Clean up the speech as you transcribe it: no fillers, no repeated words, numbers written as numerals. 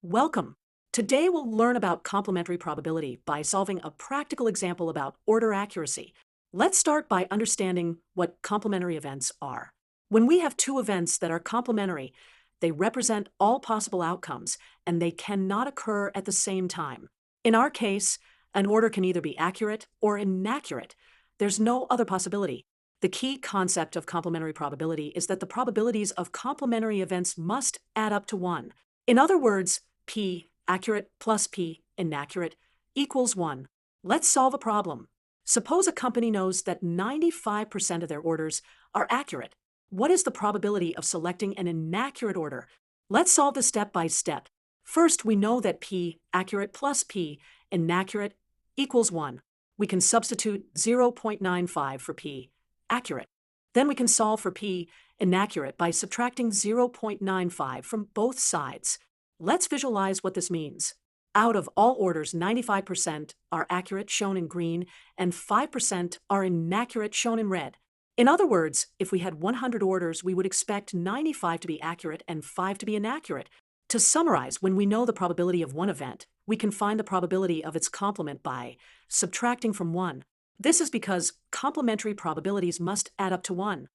Welcome. Today we'll learn about complementary probability by solving a practical example about order accuracy. Let's start by understanding what complementary events are. When we have two events that are complementary, they represent all possible outcomes and they cannot occur at the same time. In our case, an order can either be accurate or inaccurate. There's no other possibility. The key concept of complementary probability is that the probabilities of complementary events must add up to 1. In other words, P accurate plus P inaccurate equals 1. Let's solve a problem. Suppose a company knows that 95% of their orders are accurate. What is the probability of selecting an inaccurate order? Let's solve this step by step. First, we know that P accurate plus P inaccurate equals 1. We can substitute 0.95 for P accurate. Then we can solve for P inaccurate by subtracting 0.95 from both sides. Let's visualize what this means. Out of all orders, 95% are accurate, shown in green, and 5% are inaccurate, shown in red. In other words, if we had 100 orders, we would expect 95 to be accurate and 5 to be inaccurate. To summarize, when we know the probability of one event, we can find the probability of its complement by subtracting from 1. This is because complementary probabilities must add up to 1.